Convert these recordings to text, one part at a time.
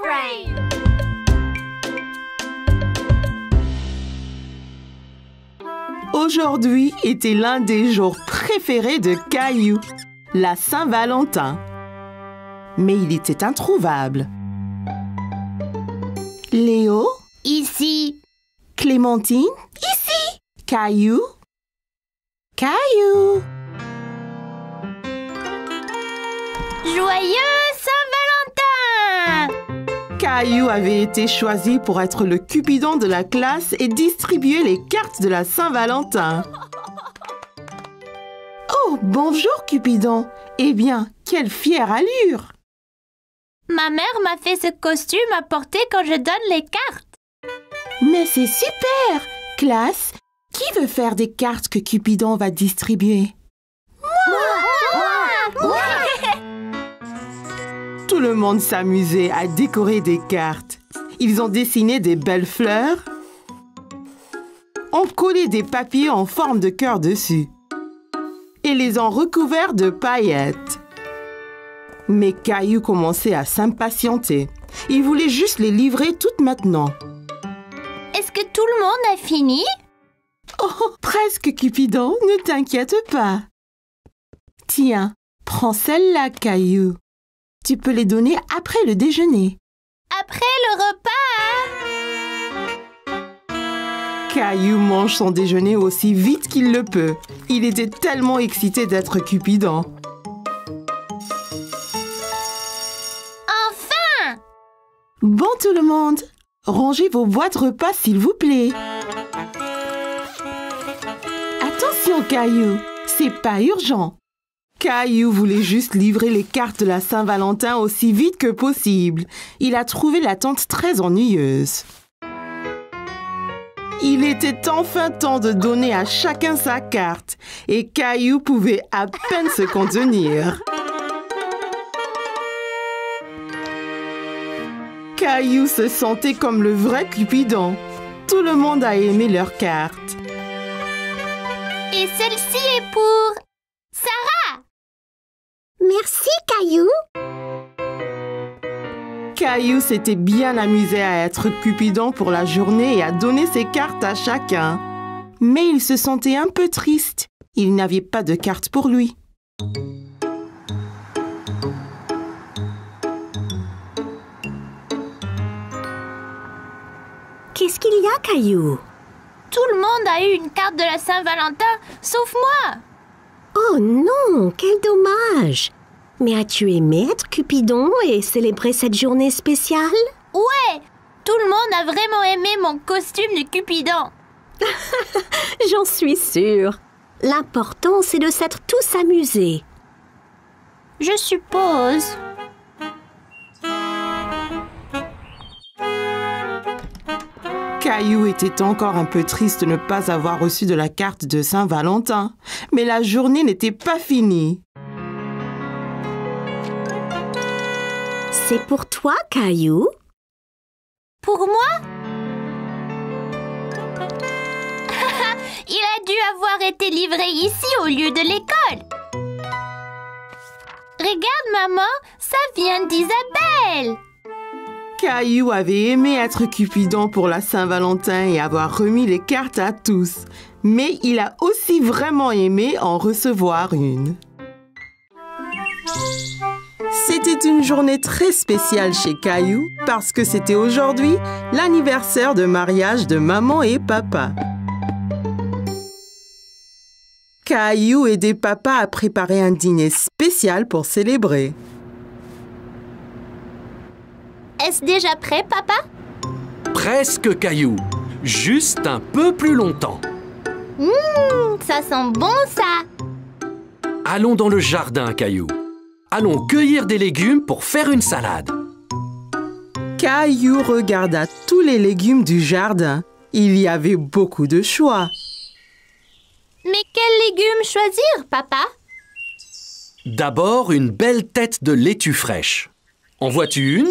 Brain! Aujourd'hui était l'un des jours préférés de Caillou, la Saint-Valentin. Mais il était introuvable. Léo? Ici. Clémentine? Ici. Caillou? Caillou? Joyeux Saint-Valentin! Caillou avait été choisi pour être le Cupidon de la classe et distribuer les cartes de la Saint-Valentin. Oh, bonjour Cupidon! Eh bien, quelle fière allure! Ma mère m'a fait ce costume à porter quand je donne les cartes. Mais c'est super! Classe, qui veut faire des cartes que Cupidon va distribuer? Moi! Tout le monde s'amusait à décorer des cartes. Ils ont dessiné des belles fleurs, ont collé des papiers en forme de cœur dessus et les ont recouverts de paillettes. Mais Caillou commençait à s'impatienter. Il voulait juste les livrer toutes maintenant. Est-ce que tout le monde a fini? Oh, presque Cupidon, ne t'inquiète pas. Tiens, prends celle-là, Caillou. Tu peux les donner après le déjeuner. Après le repas? Caillou mange son déjeuner aussi vite qu'il le peut. Il était tellement excité d'être Cupidon. Enfin! Bon tout le monde, rangez vos boîtes repas s'il vous plaît. Attention Caillou, c'est pas urgent. Caillou voulait juste livrer les cartes de la Saint-Valentin aussi vite que possible. Il a trouvé l'attente très ennuyeuse. Il était enfin temps de donner à chacun sa carte et Caillou pouvait à peine se contenir. Caillou se sentait comme le vrai Cupidon. Tout le monde a aimé leurs cartes. Et celle-ci est pour Sarah! Merci, Caillou. Caillou s'était bien amusé à être Cupidon pour la journée et à donner ses cartes à chacun. Mais il se sentait un peu triste. Il n'avait pas de cartes pour lui. Qu'est-ce qu'il y a, Caillou? Tout le monde a eu une carte de la Saint-Valentin, sauf moi! Oh non, quel dommage! Mais as-tu aimé être Cupidon et célébrer cette journée spéciale? Ouais! Tout le monde a vraiment aimé mon costume de Cupidon! J'en suis sûre. L'important, c'est de s'être tous amusés. Je suppose. Caillou était encore un peu triste de ne pas avoir reçu de la carte de Saint-Valentin. Mais la journée n'était pas finie. C'est pour toi, Caillou? Pour moi? Il a dû avoir été livré ici au lieu de l'école. Regarde, maman, ça vient d'Isabelle. Caillou avait aimé être Cupidon pour la Saint-Valentin et avoir remis les cartes à tous. Mais il a aussi vraiment aimé en recevoir une. C'était une journée très spéciale chez Caillou parce que c'était aujourd'hui l'anniversaire de mariage de maman et papa. Caillou aidait papa à préparer un dîner spécial pour célébrer. Est-ce déjà prêt, papa? Presque, Caillou. Juste un peu plus longtemps. Ça sent bon, ça! Allons dans le jardin, Caillou. Allons cueillir des légumes pour faire une salade. Caillou regarda tous les légumes du jardin. Il y avait beaucoup de choix. Mais quels légumes choisir, papa? D'abord, une belle tête de laitue fraîche. En vois-tu une?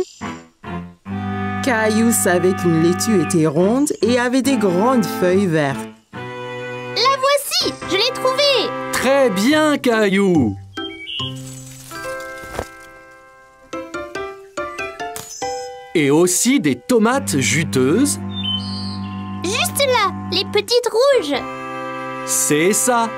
Caillou savait qu'une laitue était ronde et avait des grandes feuilles vertes. La voici! Je l'ai trouvée! Très bien, Caillou! Et aussi des tomates juteuses. Juste là, les petites rouges. C'est ça.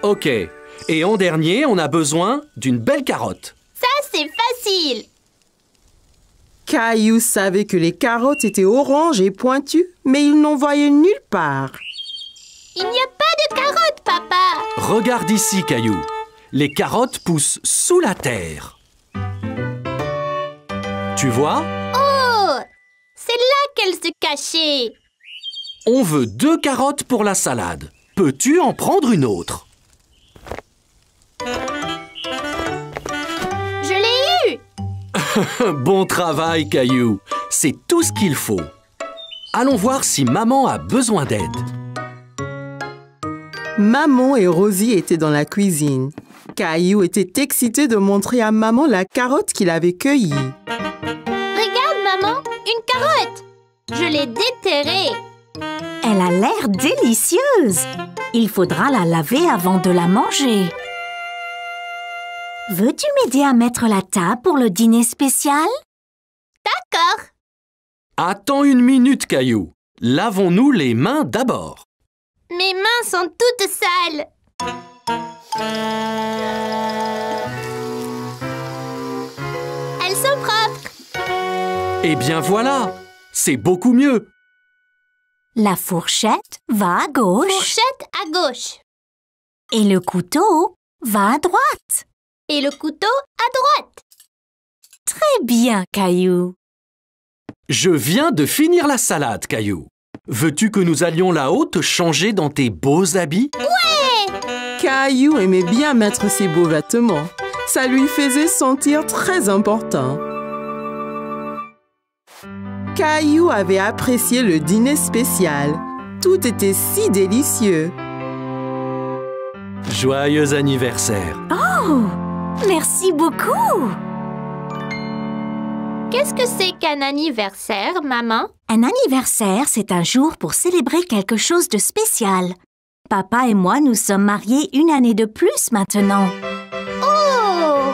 Ok. Et en dernier, on a besoin d'une belle carotte. Ça, c'est facile. Caillou savait que les carottes étaient oranges et pointues, mais il n'en voyait nulle part. Il n'y a pas de carottes, papa. Regarde ici, Caillou. Les carottes poussent sous la terre. Tu vois? Oh, c'est là qu'elles se cachaient. On veut 2 carottes pour la salade. Peux-tu en prendre une autre? Je l'ai eu. Bon travail, Caillou. C'est tout ce qu'il faut. Allons voir si maman a besoin d'aide. Maman et Rosie étaient dans la cuisine. Caillou était excité de montrer à maman la carotte qu'il avait cueillie. Regarde, maman, une carotte. Je l'ai déterrée. Elle a l'air délicieuse. Il faudra la laver avant de la manger. Veux-tu m'aider à mettre la table pour le dîner spécial? D'accord. Attends une minute, Caillou. Lavons-nous les mains d'abord. Mes mains sont toutes sales. Elles sont propres. Eh bien voilà, c'est beaucoup mieux. La fourchette va à gauche Fourchette à gauche. et le couteau va à droite. Et le couteau à droite. Très bien, Caillou. Je viens de finir la salade, Caillou. Veux-tu que nous allions là-haut te changer dans tes beaux habits? Caillou aimait bien mettre ses beaux vêtements. Ça lui faisait sentir très important. Caillou avait apprécié le dîner spécial. Tout était si délicieux. Joyeux anniversaire. Oh, merci beaucoup. Qu'est-ce que c'est qu'un anniversaire, maman? Un anniversaire, c'est un jour pour célébrer quelque chose de spécial. Papa et moi nous sommes mariés 1 année de plus maintenant. Oh!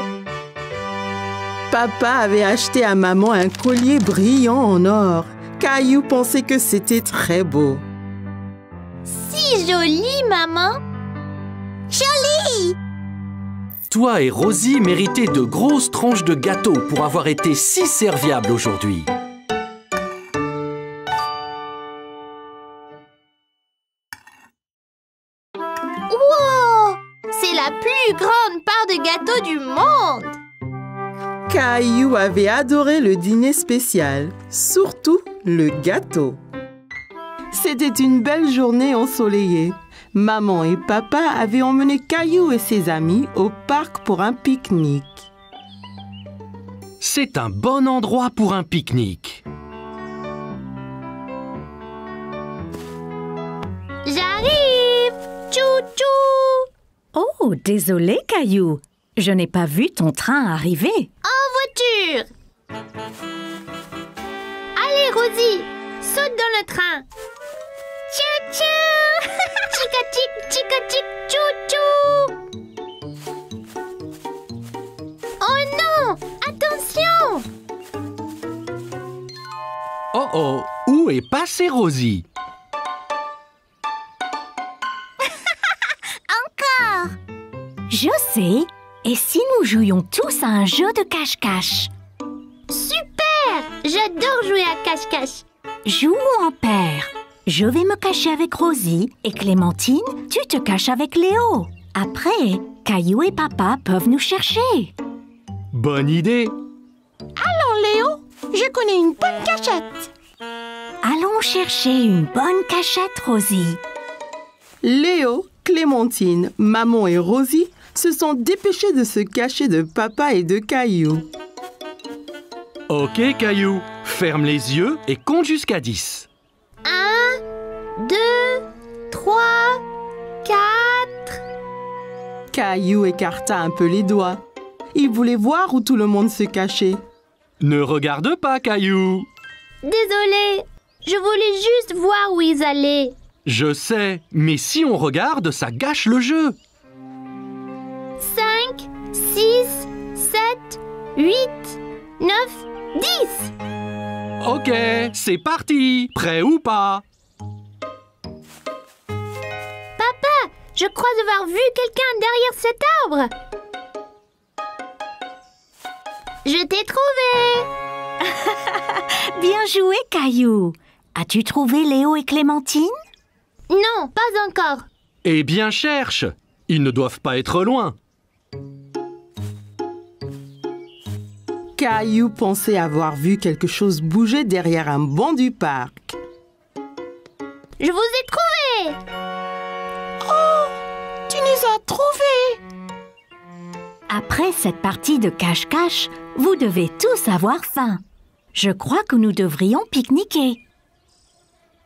Papa avait acheté à maman un collier brillant en or. Caillou pensait que c'était très beau. Si joli, maman! Joli! Toi et Rosie méritez de grosses tranches de gâteau pour avoir été si serviables aujourd'hui. Wow! C'est la plus grande part de gâteau du monde! Caillou avait adoré le dîner spécial, surtout le gâteau. C'était une belle journée ensoleillée. Maman et papa avaient emmené Caillou et ses amis au parc pour un pique-nique. C'est un bon endroit pour un pique-nique. J'arrive! Tchou-tchou! Oh, désolé, Caillou. Je n'ai pas vu ton train arriver. En voiture! Allez, Rosie, saute dans le train! Tchou-tchou! Chica-tic, chou-chou! Oh non! Attention! Oh oh, où est passée Rosie? Encore! Je sais. Et si nous jouions tous à un jeu de cache-cache? Super! J'adore jouer à cache-cache. Jouons en paire. Je vais me cacher avec Rosie et Clémentine, tu te caches avec Léo. Après, Caillou et papa peuvent nous chercher. Bonne idée! Léo, je connais une bonne cachette. Allons chercher une bonne cachette, Rosie. Léo, Clémentine, maman et Rosie se sont dépêchés de se cacher de papa et de Caillou. Ok, Caillou, ferme les yeux et compte jusqu'à 10. 1, 2, 3, 4... Caillou écarta un peu les doigts. Il voulait voir où tout le monde se cachait. Ne regarde pas, Caillou. Désolée, je voulais juste voir où ils allaient. Je sais, mais si on regarde, ça gâche le jeu. 6, 7, 8, 9, 10. Ok, c'est parti. Prêt ou pas? Papa, je crois avoir vu quelqu'un derrière cet arbre. Je t'ai trouvé. Bien joué, Caillou. As-tu trouvé Léo et Clémentine? Non, pas encore. Eh bien, cherche. Ils ne doivent pas être loin. Caillou pensait avoir vu quelque chose bouger derrière un banc du parc. Je vous ai trouvé. Oh, tu nous as trouvés! Après cette partie de cache-cache, vous devez tous avoir faim. Je crois que nous devrions pique-niquer.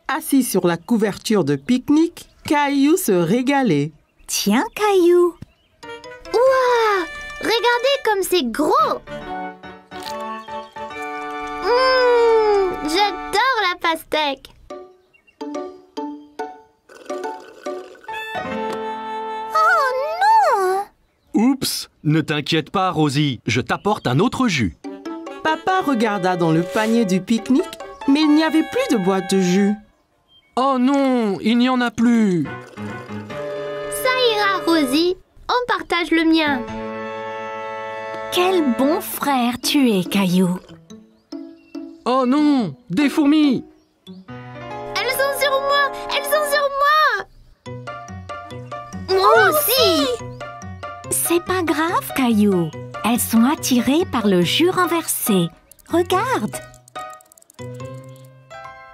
Assis sur la couverture de pique-nique, Caillou se régalait. Tiens, Caillou. Waouh! Regardez comme c'est gros. J'adore la pastèque. Oh non! Oups, ne t'inquiète pas, Rosie. Je t'apporte un autre jus. Papa regarda dans le panier du pique-nique, mais il n'y avait plus de boîte de jus. Oh non, il n'y en a plus. Ça ira, Rosie. On partage le mien. Quel bon frère tu es, Caillou. Oh non, des fourmis. Elles sont sur moi! Elles sont sur moi! Moi aussi! C'est pas grave, Caillou. Elles sont attirées par le jus renversé. Regarde.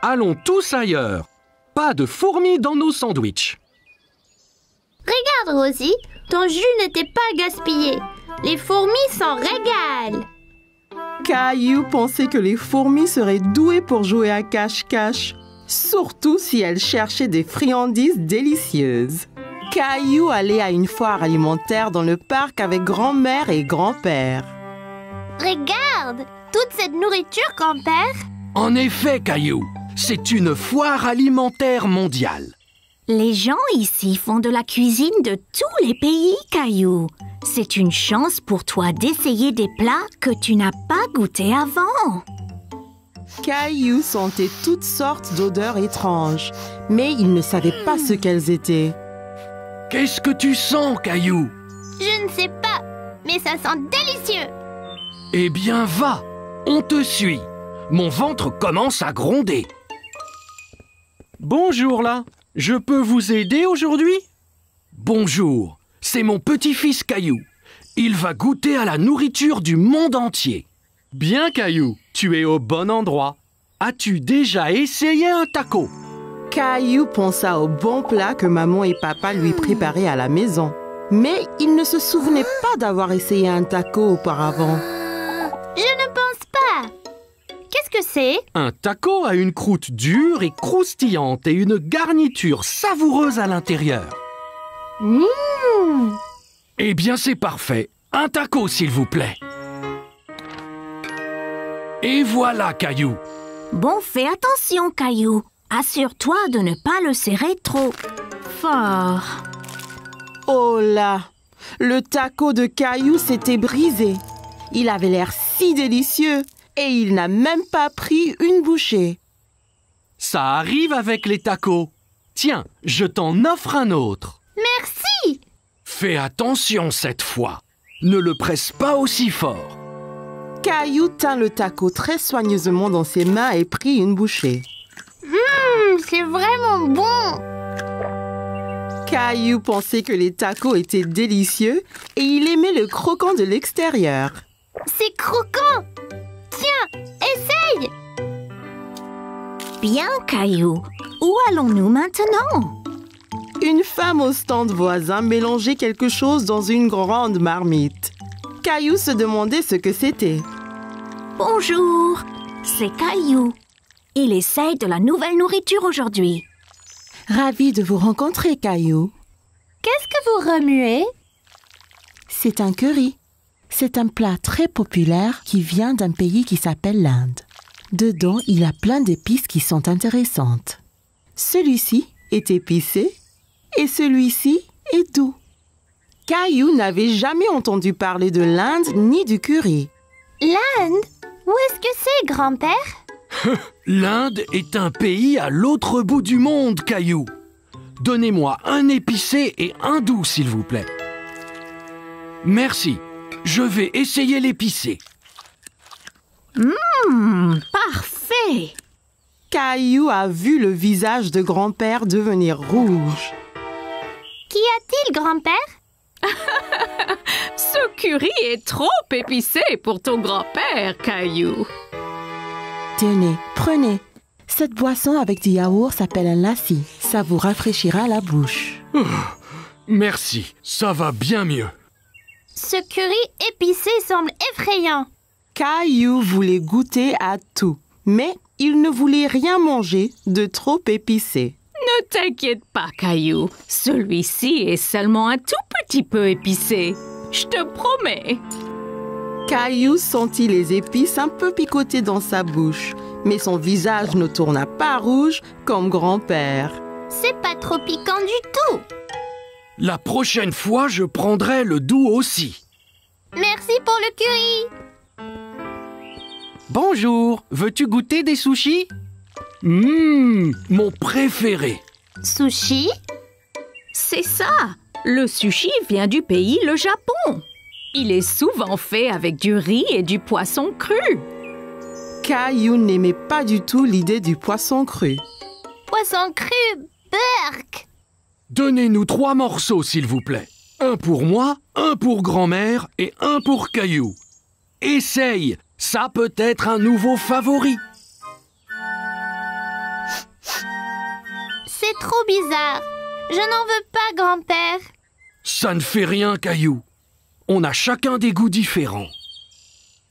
Allons tous ailleurs. Pas de fourmis dans nos sandwichs. Regarde, Rosie, ton jus n'était pas gaspillé. Les fourmis s'en régalent. Caillou pensait que les fourmis seraient douées pour jouer à cache-cache, surtout si elles cherchaient des friandises délicieuses. Caillou allait à une foire alimentaire dans le parc avec grand-mère et grand-père. Regarde, toute cette nourriture, grand-père. En effet, Caillou, c'est une foire alimentaire mondiale. Les gens ici font de la cuisine de tous les pays, Caillou. C'est une chance pour toi d'essayer des plats que tu n'as pas goûtés avant. Caillou sentait toutes sortes d'odeurs étranges, mais il ne savait pas ce qu'elles étaient. Qu'est-ce que tu sens, Caillou? Je ne sais pas, mais ça sent délicieux. Eh bien, va, on te suit. Mon ventre commence à gronder. Bonjour là, je peux vous aider aujourd'hui? Bonjour, c'est mon petit-fils Caillou. Il va goûter à la nourriture du monde entier. Bien Caillou, tu es au bon endroit. As-tu déjà essayé un taco? Caillou pensa au bon plat que maman et papa lui préparaient à la maison. Mais il ne se souvenait pas d'avoir essayé un taco auparavant. Je ne pense pas. Qu'est-ce que c'est? Un taco a une croûte dure et croustillante et une garniture savoureuse à l'intérieur. Eh bien, c'est parfait. Un taco, s'il vous plaît. Et voilà, Caillou. Bon, fais attention, Caillou. Assure-toi de ne pas le serrer trop fort. Oh là! Le taco de Caillou s'était brisé. Il avait l'air si délicieux et il n'a même pas pris une bouchée. Ça arrive avec les tacos. Tiens, je t'en offre un autre. Merci. Fais attention cette fois. Ne le presse pas aussi fort. Caillou tint le taco très soigneusement dans ses mains et prit une bouchée. C'est vraiment bon. Caillou pensait que les tacos étaient délicieux et il aimait le croquant de l'extérieur. C'est croquant. Tiens, essaye. Bien, Caillou. Où allons-nous maintenant? Une femme au stand voisin mélangeait quelque chose dans une grande marmite. Caillou se demandait ce que c'était. Bonjour, c'est Caillou. Il essaye de la nouvelle nourriture aujourd'hui. Ravi de vous rencontrer, Caillou. Qu'est-ce que vous remuez? C'est un curry. C'est un plat très populaire qui vient d'un pays qui s'appelle l'Inde. Dedans, il y a plein d'épices qui sont intéressantes. Celui-ci est épicé et celui-ci est doux. Caillou n'avait jamais entendu parler de l'Inde ni du curry. L'Inde? Où est-ce que c'est, grand-père? L'Inde est un pays à l'autre bout du monde, Caillou. Donnez-moi un épicé et un doux, s'il vous plaît. Merci. Je vais essayer l'épicé. Parfait! Caillou a vu le visage de grand-père devenir rouge. Qu'y a-t-il, grand-père? Ce curry est trop épicé pour ton grand-père, Caillou. Tenez, prenez. Cette boisson avec du yaourt s'appelle un lassi. Ça vous rafraîchira la bouche. Merci, ça va bien mieux. Ce curry épicé semble effrayant. Caillou voulait goûter à tout, mais il ne voulait rien manger de trop épicé. Ne t'inquiète pas, Caillou. Celui-ci est seulement un tout petit peu épicé. Je te promets. Caillou sentit les épices un peu picoter dans sa bouche, mais son visage ne tourna pas rouge comme grand-père. C'est pas trop piquant du tout. La prochaine fois, je prendrai le doux aussi. Merci pour le curry. Bonjour, veux-tu goûter des sushis? Mon préféré. Sushi? C'est ça. Le sushi vient du pays, le Japon. Il est souvent fait avec du riz et du poisson cru. Caillou n'aimait pas du tout l'idée du poisson cru. Poisson cru, burk. Donnez-nous 3 morceaux, s'il vous plaît. Un pour moi, un pour grand-mère et un pour Caillou. Essaye, ça peut être un nouveau favori. C'est trop bizarre. Je n'en veux pas, grand-père. Ça ne fait rien, Caillou. On a chacun des goûts différents.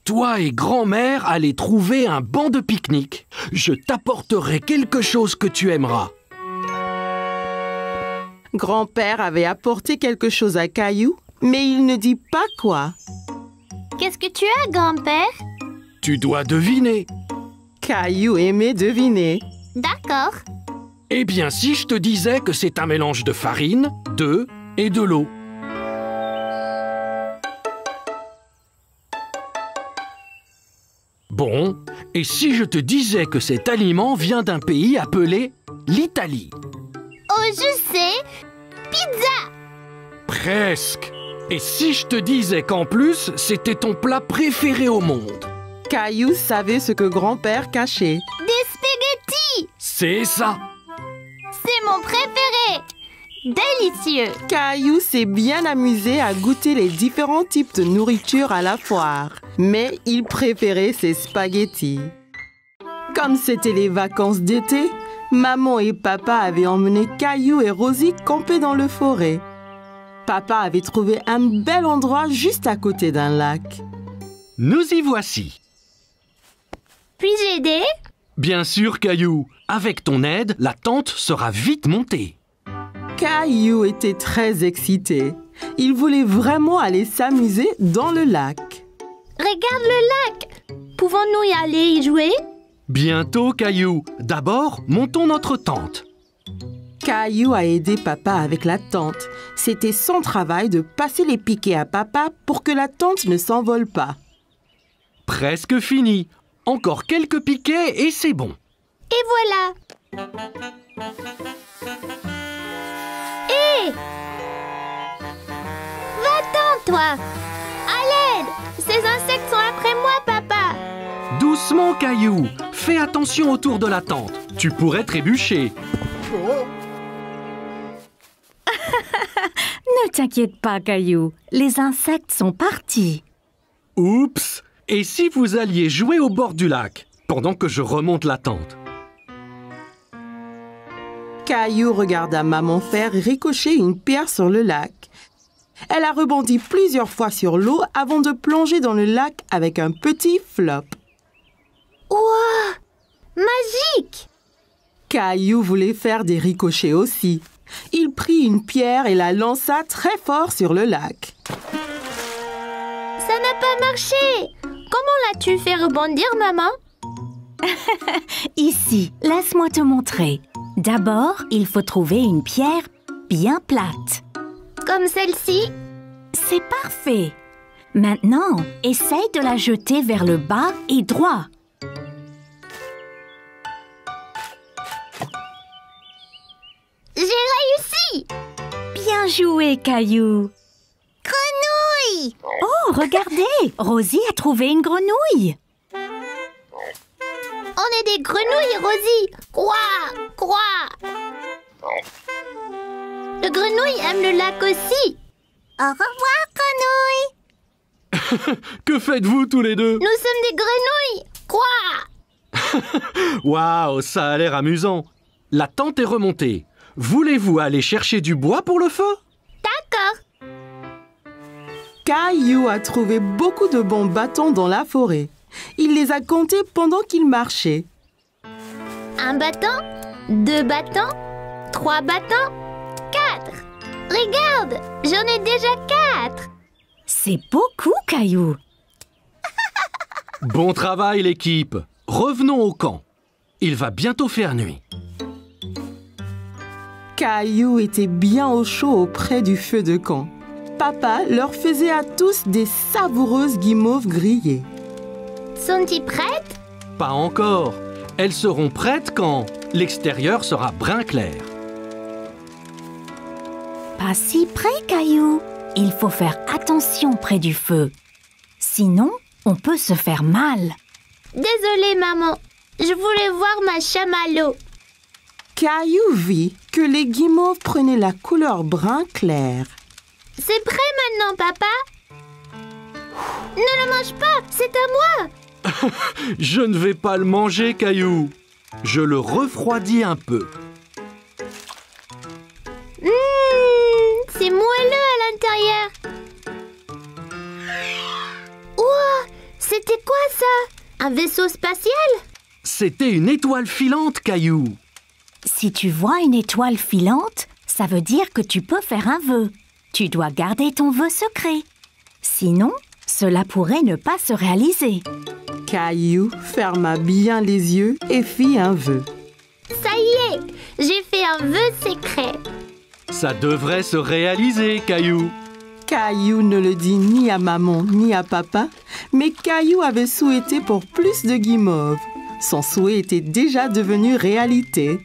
Toi et grand-mère allez trouver un banc de pique-nique. Je t'apporterai quelque chose que tu aimeras. Grand-père avait apporté quelque chose à Caillou, mais il ne dit pas quoi. Qu'est-ce que tu as, grand-père? Tu dois deviner. Caillou aimait deviner. D'accord. Eh bien, si je te disais que c'est un mélange de farine, d'œufs et de l'eau. Bon, et si je te disais que cet aliment vient d'un pays appelé l'Italie? Oh, je sais. Pizza. Presque. Et si je te disais qu'en plus, c'était ton plat préféré au monde? Caillou savait ce que grand-père cachait. Des spaghettis. C'est ça. C'est mon préféré. Délicieux. Caillou s'est bien amusé à goûter les différents types de nourriture à la foire, mais il préférait ses spaghettis. Comme c'était les vacances d'été, maman et papa avaient emmené Caillou et Rosie camper dans le forêt. Papa avait trouvé un bel endroit juste à côté d'un lac. Nous y voici. Puis-je aider? Bien sûr, Caillou. Avec ton aide, la tente sera vite montée. Caillou était très excité. Il voulait vraiment aller s'amuser dans le lac. Regarde le lac. Pouvons-nous y aller y jouer? Bientôt, Caillou. D'abord, montons notre tente. Caillou a aidé papa avec la tente. C'était son travail de passer les piquets à papa pour que la tente ne s'envole pas. Presque fini. Encore quelques piquets et c'est bon. Et voilà. Hé! Va-t'en, toi! À l'aide! Ces insectes sont après moi, papa! Doucement, Caillou. Fais attention autour de la tente. Tu pourrais trébucher. Ne t'inquiète pas, Caillou. Les insectes sont partis. Oups! Et si vous alliez jouer au bord du lac, pendant que je remonte la tente? Caillou regarda maman faire ricocher une pierre sur le lac. Elle a rebondi plusieurs fois sur l'eau avant de plonger dans le lac avec un petit flop. Ouah! Magique! Caillou voulait faire des ricochets aussi. Il prit une pierre et la lança très fort sur le lac. Ça n'a pas marché! Comment l'as-tu fait rebondir, maman? Ici, laisse-moi te montrer. D'abord, il faut trouver une pierre bien plate. Comme celle-ci? C'est parfait. Maintenant, essaye de la jeter vers le bas et droit. J'ai réussi! Bien joué, Caillou. Grenouille! Oh, regardez, Rosie a trouvé une grenouille. On est des grenouilles, Rosie! Quoi? Le grenouille aime le lac aussi. Au revoir, grenouille! Que faites-vous tous les deux? Nous sommes des grenouilles! Quoi? Waouh, ça a l'air amusant. La tente est remontée. Voulez-vous aller chercher du bois pour le feu? D'accord. Caillou a trouvé beaucoup de bons bâtons dans la forêt. Il les a comptés pendant qu'il marchait. 1 bâton, 2 bâtons, 3 bâtons, 4. Regarde, j'en ai déjà 4. C'est beaucoup, Caillou. Bon travail, l'équipe. Revenons au camp. Il va bientôt faire nuit. Caillou était bien au chaud auprès du feu de camp. Papa leur faisait à tous des savoureuses guimauves grillées. Sont-ils prêtes? Pas encore. Elles seront prêtes quand l'extérieur sera brun clair. Pas si près, Caillou. Il faut faire attention près du feu. Sinon, on peut se faire mal. Désolée, maman. Je voulais voir ma chamallow. Caillou vit que les guimauves prenaient la couleur brun clair. C'est prêt maintenant, papa? Ne le mange pas, c'est à moi. Je ne vais pas le manger, Caillou. Je le refroidis un peu. C'est moelleux à l'intérieur. Ouah, c'était quoi ça? Un vaisseau spatial? C'était une étoile filante, Caillou. Si tu vois une étoile filante, ça veut dire que tu peux faire un vœu. Tu dois garder ton vœu secret. Sinon, cela pourrait ne pas se réaliser. Caillou ferma bien les yeux et fit un vœu. Ça y est, j'ai fait un vœu secret. Ça devrait se réaliser, Caillou. Caillou ne le dit ni à maman ni à papa, mais Caillou avait souhaité pour plus de guimauves. Son souhait était déjà devenu réalité.